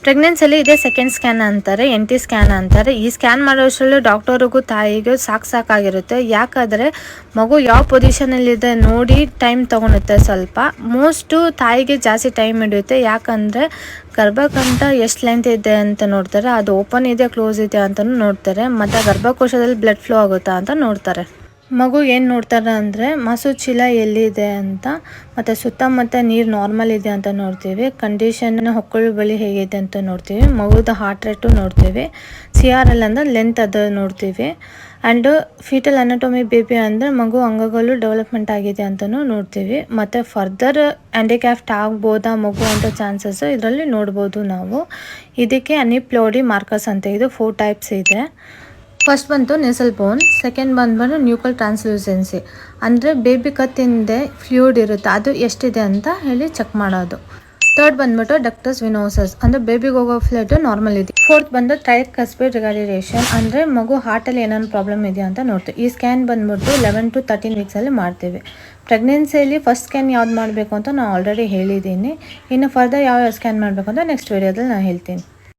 ಪ್ರೆಗ್ನೆನ್ಸಿಯಲ್ಲಿ ಇದೇ second scan ಅಂತಾರೆ, NT scan ಅಂತಾರೆ. ಈ ಸ್ಕ್ಯಾನ್ ಮಾಡೋಷ್ಟರಲ್ಲಿ ಡಾಕ್ಟರಿಗೂ ತಾಯಿಗೂ ಸಾಕಾಗಿರುತ್ತೆ. ಯಾಕಂದರೆ ಮಗು ಯಾವ ಪೊಸಿಷನಲ್ಲಿದೆ ನೋಡಿ ಟೈಮ್ ತೊಗೊಳುತ್ತೆ. ಸ್ವಲ್ಪ ಮೋಸ್ಟು ತಾಯಿಗೆ ಜಾಸ್ತಿ ಟೈಮ್ ಹಿಡಿಯುತ್ತೆ. ಯಾಕಂದರೆ ಗರ್ಭಕಂಠ ಎಷ್ಟು ಲೆಂತ್ ಇದೆ ಅಂತ ನೋಡ್ತಾರೆ, ಅದು ಓಪನ್ ಇದೆ ಕ್ಲೋಸ್ ಇದೆ ಅಂತಲೂ ನೋಡ್ತಾರೆ, ಮತ್ತು ಗರ್ಭಕೋಶದಲ್ಲಿ ಬ್ಲಡ್ ಫ್ಲೋ ಆಗುತ್ತಾ ಅಂತ ನೋಡ್ತಾರೆ. ಮಗು ಏನು ನೋಡ್ತಾರೆ ಅಂದರೆ ಮಾಸು ಚೀಲ ಎಲ್ಲಿದೆ ಅಂತ, ಮತ್ತು ಸುತ್ತಮುತ್ತ ನೀರು ನಾರ್ಮಲ್ ಇದೆ ಅಂತ ನೋಡ್ತೀವಿ. ಕಂಡೀಷನ್ ಹೊಕ್ಕಳು ಬಳಿ ಹೇಗಿದೆ ಅಂತ ನೋಡ್ತೀವಿ. ಮಗುದ ಹಾರ್ಟ್ ರೇಟು ನೋಡ್ತೀವಿ. CRL ಅಂದರೆ ಲೆಂತ್ ಅದು ನೋಡ್ತೀವಿ. ಆ್ಯಂಡ್ ಫೀಟಲ್ ಅನಾಟೊಮಿ ಬೇಬಿ ಅಂದರೆ ಮಗು ಅಂಗಗಳು ಡೆವಲಪ್ಮೆಂಟ್ ಆಗಿದೆ ಅಂತಲೂ ನೋಡ್ತೀವಿ. ಮತ್ತು ಫರ್ದರ್ ಹ್ಯಾಂಡಿಕ್ಯಾಫ್ಟ್ ಆಗ್ಬೋದಾ ಮಗು ಅಂತ ಚಾನ್ಸಸ್ಸು ಇದರಲ್ಲಿ ನೋಡ್ಬೋದು ನಾವು. ಇದಕ್ಕೆ ಅನಿಪ್ಲೋಡಿ ಮಾರ್ಕರ್ಸ್ ಅಂತ ಇದು 4 ಟೈಪ್ಸ್ ಇದೆ. ಫಸ್ಟ್ ಬಂತು ನೆಸಲ್ ಬೋನ್, ಸೆಕೆಂಡ್ ಬಂದ್ಬಿಟ್ಟು ನ್ಯೂಕಲ್ ಟ್ರಾನ್ಸ್ಲೂಸೆನ್ಸಿ ಅಂದರೆ ಬೇಬಿ ಕತ್ತಿಂದೆ ಫ್ಲೂಯಿಡ್ ಇರುತ್ತೆ, ಅದು ಎಷ್ಟಿದೆ ಅಂತ ಹೇಳಿ ಚೆಕ್ ಮಾಡೋದು. ಥರ್ಡ್ ಬಂದ್ಬಿಟ್ಟು ಡಕ್ಟಸ್ ವಿನೋಸಸ್ ಅಂದರೆ ಬೇಬಿಗೆ ಹೋಗೋ ಫ್ಲಡ್ ನಾರ್ಮಲ್ ಇದೆ. ಫೋರ್ತ್ ಬಂದು ಟ್ರೈಕಸ್ಪಿಡ್ ರಿಗಾರ್ಡಿರೇಷನ್ ಅಂದರೆ ಮಗು ಹಾರ್ಟಲ್ಲಿ ಏನೇನು ಪ್ರಾಬ್ಲಮ್ ಇದೆಯಾ ಅಂತ ನೋಡ್ತೀವಿ. ಈ ಸ್ಕ್ಯಾನ್ ಬಂದ್ಬಿಟ್ಟು 11 to 13 ವೀಕ್ಸಲ್ಲಿ ಮಾಡ್ತೀವಿ. ಪ್ರೆಗ್ನೆನ್ಸಿಯಲ್ಲಿ ಫಸ್ಟ್ ಸ್ಕ್ಯಾನ್ ಯಾವ್ದು ಮಾಡಬೇಕು ಅಂತ ನಾನು ಆಲ್ರೆಡಿ ಹೇಳಿದ್ದೀನಿ. ಇನ್ನು ಫರ್ದರ್ ಯಾವ ಸ್ಕ್ಯಾನ್ ಮಾಡಬೇಕು ಅಂತ ನೆಕ್ಸ್ಟ್ ವೀಡಿಯೋದಲ್ಲಿ ನಾನು ಹೇಳ್ತೀನಿ.